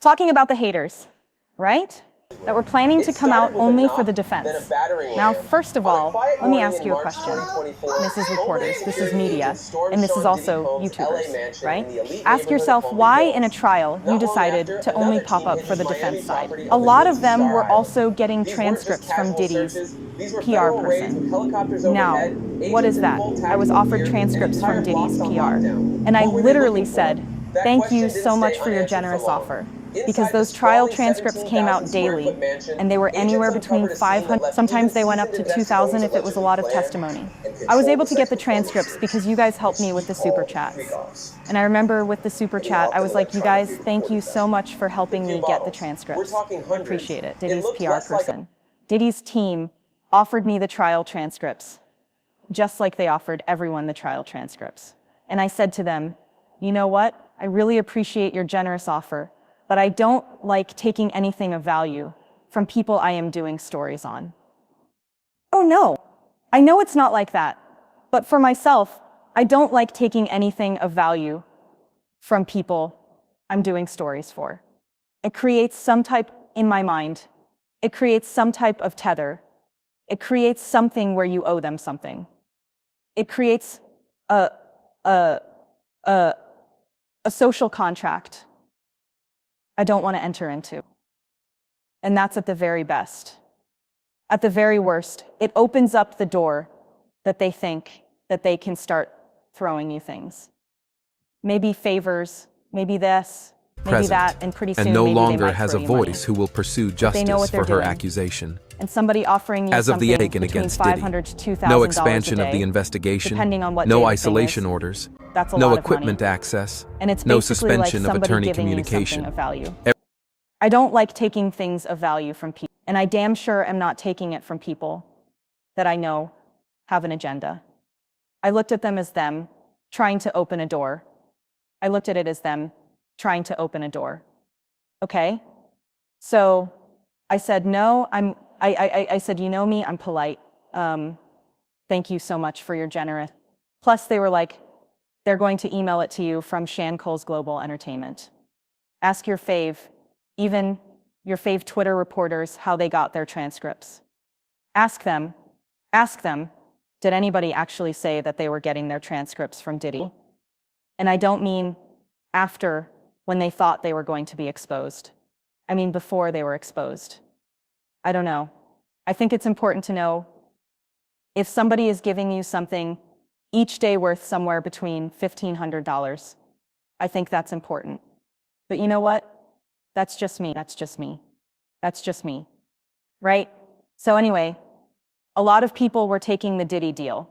talking about the haters, right? That were planning to come out only for the defense. Now, first of all, let me ask you a question. This is reporters, this is media, and this is also YouTubers, right? Ask yourself why in a trial you decided to only pop up for the defense side. A lot of them were also getting transcripts from Diddy's PR person. Now, what is that? I was offered transcripts from Diddy's PR, and I literally said, "Thank you so much for your generous offer." Because those trial transcripts came out daily, and they were anywhere between 500, sometimes they went up to 2,000 if it was a lot of testimony. I was able to get the transcripts because you guys helped me with the super chats. And I remember with the super chat, I was like, you guys, thank you so much for helping me get the transcripts. I appreciate it. Diddy's PR person. Diddy's team offered me the trial transcripts, just like they offered everyone the trial transcripts. And I said to them, you know what? I really appreciate your generous offer, but I don't like taking anything of value from people I am doing stories on. Oh no, I know it's not like that, but for myself, I don't like taking anything of value from people I'm doing stories for. It creates some type, in my mind, it creates some type of tether. It creates something where you owe them something. It creates a social contract I don't want to enter into. And that's at the very best. At the very worst, it opens up the door that they think that they can start throwing you things. Maybe favors, maybe this, maybe that, and pretty soon and no maybe longer they might has throw a you voice money. who will pursue They know what justice they're for her doing. accusation. And somebody offering you As of the something Aiken between against Diddy, $500 to $2,000 no expansion a day, of the investigation, depending on what day no the thing isolation is, orders, that's a no lot of equipment money. access, And it's no basically like suspension of somebody attorney giving you communication. something of value. I don't like taking things of value from people, and I damn sure am not taking it from people that I know have an agenda. I looked at them as them trying to open a door. I looked at it as them trying to open a door. Okay? So I said, no, I said, you know me, I'm polite. Thank you so much for your generous. Plus they were like, they're going to email it to you from Shan Cole's Global Entertainment. Ask your fave, even your fave Twitter reporters, how they got their transcripts. Ask them, did anybody actually say that they were getting their transcripts from Diddy? And I don't mean after, when they thought they were going to be exposed. I mean before they were exposed. I don't know. I think it's important to know if somebody is giving you something each day worth somewhere between $1,500, I think that's important. But you know what? That's just me. That's just me. That's just me. Right? So anyway, a lot of people were taking the Diddy deal.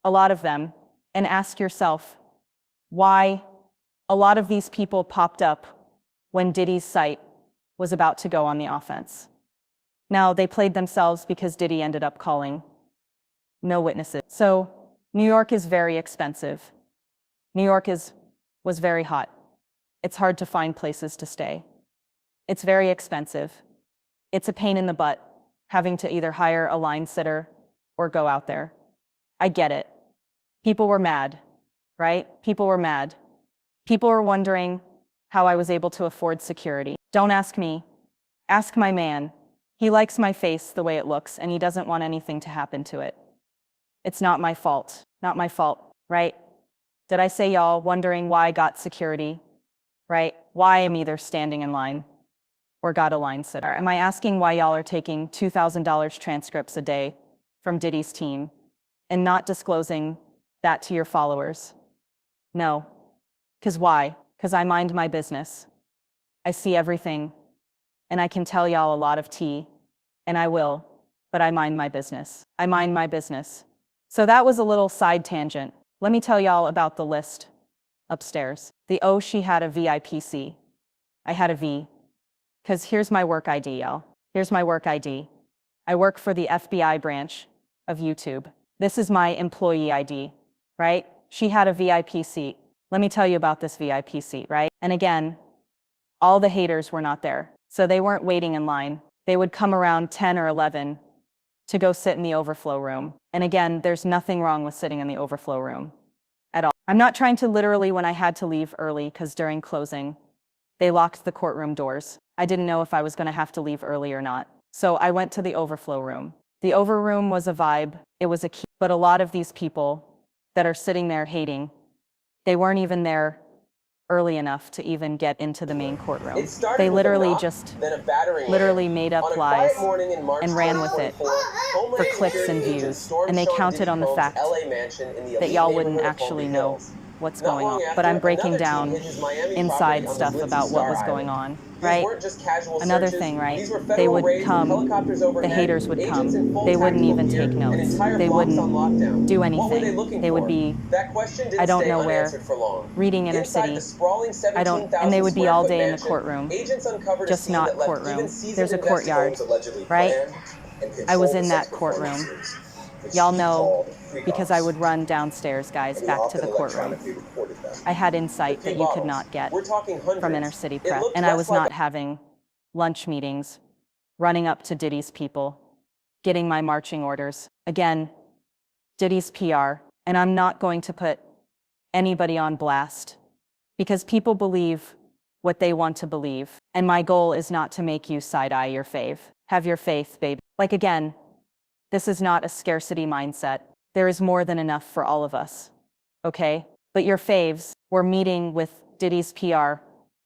A lot of them. And ask yourself why a lot of these people popped up when Diddy's site was about to go on the offense. Now, they played themselves because Diddy ended up calling no witnesses. So New York is very expensive. New York was very hot. It's hard to find places to stay. It's very expensive. It's a pain in the butt having to either hire a line sitter or go out there. I get it. People were mad, right? People were mad. People were wondering how I was able to afford security. Don't ask me. Ask my man. He likes my face the way it looks, and he doesn't want anything to happen to it. It's not my fault. Not my fault, right? Did I say y'all wondering why I got security, right? Why I'm either standing in line or got a line sitter? Am I asking why y'all are taking $2,000 transcripts a day from Diddy's team and not disclosing that to your followers? No. Because why? Because I mind my business. I see everything, and I can tell y'all a lot of tea, and I will, but I mind my business. I mind my business. So that was a little side tangent. Let me tell y'all about the list upstairs. She had a VIPC. I had a V. Because here's my work ID, y'all. Here's my work ID. I work for the FBI branch of YouTube. This is my employee ID, right? She had a VIP seat. Let me tell you about this VIP seat, right? And again, all the haters were not there. So they weren't waiting in line. They would come around 10 or 11 to go sit in the overflow room. And again, there's nothing wrong with sitting in the overflow room at all. I'm not trying to literally when I had to leave early because during closing, They locked the courtroom doors. I didn't know if I was going to have to leave early or not. So I went to the overflow room. The over room was a vibe. It was a key. But a lot of these people that are sitting there hating, they weren't even there early enough to even get into the main courtroom. They literally just made up lies and ran with it for clicks and views. And they counted on the fact that y'all wouldn't actually know what's going on. But I'm breaking down inside stuff about what was going on, right? Another thing, right? They would come, the haters would come. They wouldn't even take notes. They wouldn't do anything. They would be, I don't know where, reading inner city. And they would be all day in the courtroom, just not courtroom. There's a courtyard, right? I was in that courtroom. Y'all know, because I would run downstairs, guys, back to the courtroom. I had insight that you could not get from inner city press. And I was not having lunch meetings, running up to Diddy's people, getting my marching orders. Again, Diddy's PR. And I'm not going to put anybody on blast because people believe what they want to believe. And my goal is not to make you side-eye your fave. Have your faith, baby. Like, again, this is not a scarcity mindset. There is more than enough for all of us, okay? But your faves were meeting with Diddy's PR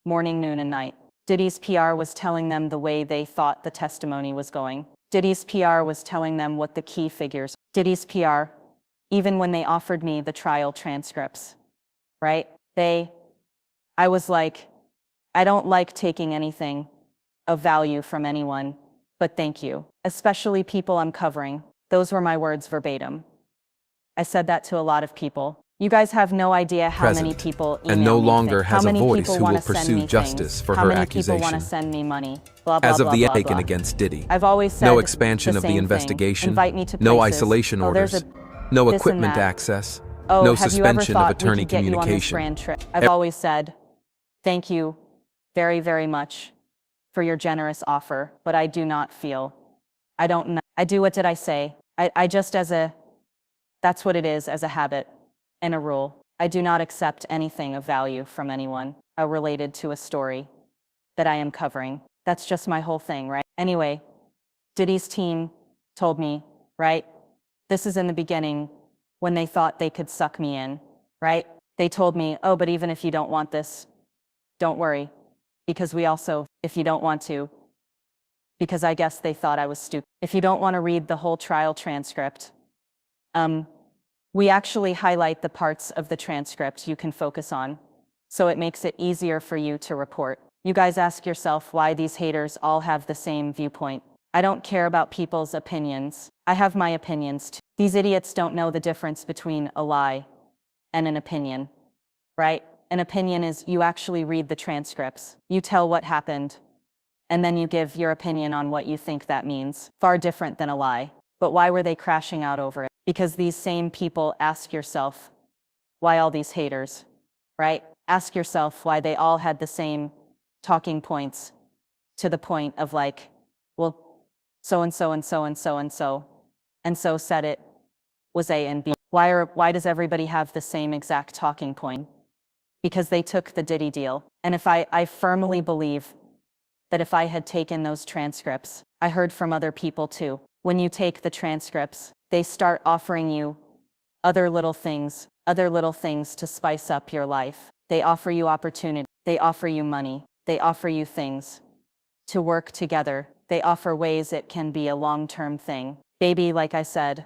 morning, noon, and night. Diddy's PR was telling them the way they thought the testimony was going. Diddy's PR was telling them what the key figures. Diddy's PR, even when they offered me the trial transcripts, right? I was like, I don't like taking anything of value from anyone, but thank you. Especially people I'm covering. Those were my words verbatim. I said that to a lot of people. You guys have no idea how many people email and no me longer things. has How a many voice people who wanna will send pursue me justice things? for How her many people want accusation. to send me money? Blah, blah, As of blah, the blah, taken blah. against Diddy, I've always said no expansion the of the same thing. investigation, Invite me to no places. isolation Oh, there's orders, a no this and equipment that. access, Oh, no have you ever suspension of thought attorney we could get you on this communication. grand trip? I've always said, thank you very, very much for your generous offer, but I do not feel, I don't know. I do, what did I say? I just that's what it is as a habit and a rule. I do not accept anything of value from anyone related to a story that I am covering. That's just my whole thing, right? Anyway, Diddy's team told me, right? This is in the beginning when they thought they could suck me in, right? They told me, oh, but even if you don't want this, don't worry. Because we also, if you don't want to, because I guess they thought I was stupid. If you don't want to read the whole trial transcript, we actually highlight the parts of the transcript you can focus on, so it makes it easier for you to report. You guys ask yourself why these haters all have the same viewpoint. I don't care about people's opinions. I have my opinions too. These idiots don't know the difference between a lie and an opinion, right? An opinion is you actually read the transcripts, you tell what happened, and then you give your opinion on what you think that means. Far different than a lie. But why were they crashing out over it? Because these same people, ask yourself, why all these haters, right? Ask yourself why they all had the same talking points to the point of like, well, so-and-so and so-and-so and so said it was A and B. Why does everybody have the same exact talking point? Because they took the Diddy deal. And if I firmly believe that if I had taken those transcripts, I heard from other people too. When you take the transcripts, they start offering you other little things to spice up your life. They offer you opportunity. They offer you money. They offer you things to work together. They offer ways it can be a long-term thing. Baby, like I said,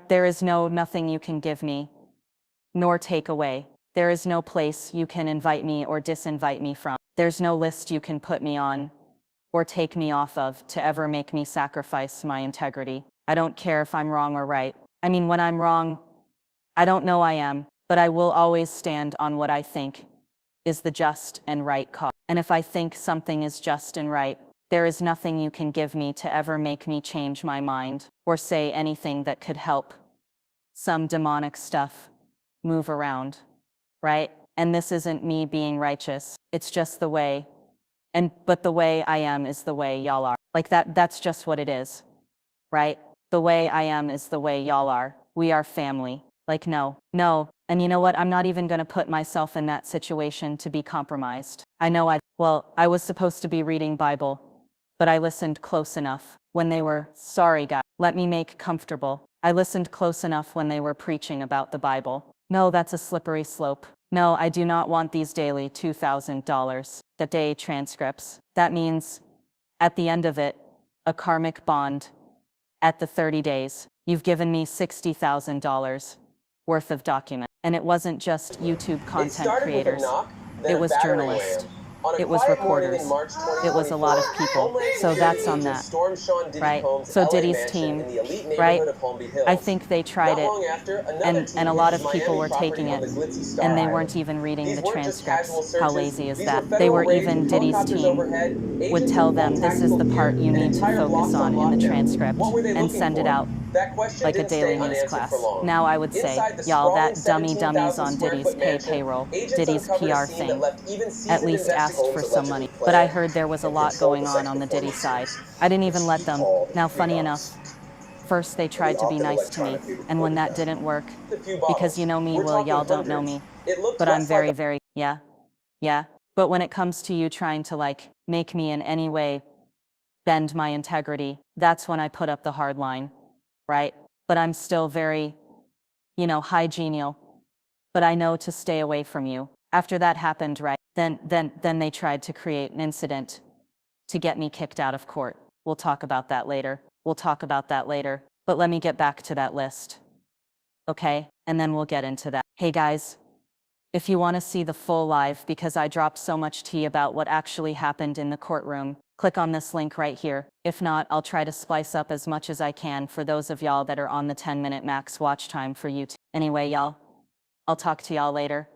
there is nothing you can give me, nor take away. There is no place you can invite me or disinvite me from. There's no list you can put me on or take me off of to ever make me sacrifice my integrity. I don't care if I'm wrong or right. I mean, when I'm wrong, I don't know I am, but I will always stand on what I think is the just and right cause. And if I think something is just and right, there is nothing you can give me to ever make me change my mind or say anything that could help some demonic stuff move around, right? And this isn't me being righteous. It's just the way. But the way I am is the way y'all are. Like that's just what it is, right? The way I am is the way y'all are. We are family. Like, no, And you know what? I'm not even going to put myself in that situation to be compromised. I know I was supposed to be reading Bible, but I listened close enough when they were, sorry guys, let me make comfortable. I listened close enough when they were preaching about the Bible. No, that's a slippery slope. No, I do not want these daily $2,000 a day transcripts. That means, at the end of it, a karmic bond. At the 30 days, you've given me $60,000 worth of documents. And it wasn't just YouTube content creators. It was journalists. It was reporters. It was a lot of people. So that's on that, right? So Diddy's team, right? I think they tried it, and a lot of people were taking it, and they weren't even reading the transcripts. How lazy is that? They were even, Diddy's team would tell them, this is the part you need to focus on in the transcript, and send it out like a daily news class. Now I would say, y'all, that dummies on Diddy's payroll, Diddy's PR thing, at least asked for some money. But I heard there was a lot going on the Diddy side. I didn't even let them. Now, funny enough, first they tried to be nice to me, and when that didn't work, because you know me, well, y'all don't know me, but I'm very, yeah. But when it comes to you trying to like make me in any way bend my integrity, that's when I put up the hard line, right? But I'm still very, hygienial, but I know to stay away from you. After that happened, right, then they tried to create an incident to get me kicked out of court. We'll talk about that later. But let me get back to that list, okay? And then we'll get into that. Hey guys, if you want to see the full live, because I dropped so much tea about what actually happened in the courtroom, click on this link right here. If not, I'll try to splice up as much as I can for those of y'all that are on the 10-minute max watch time for YouTube. Anyway, y'all, I'll talk to y'all later.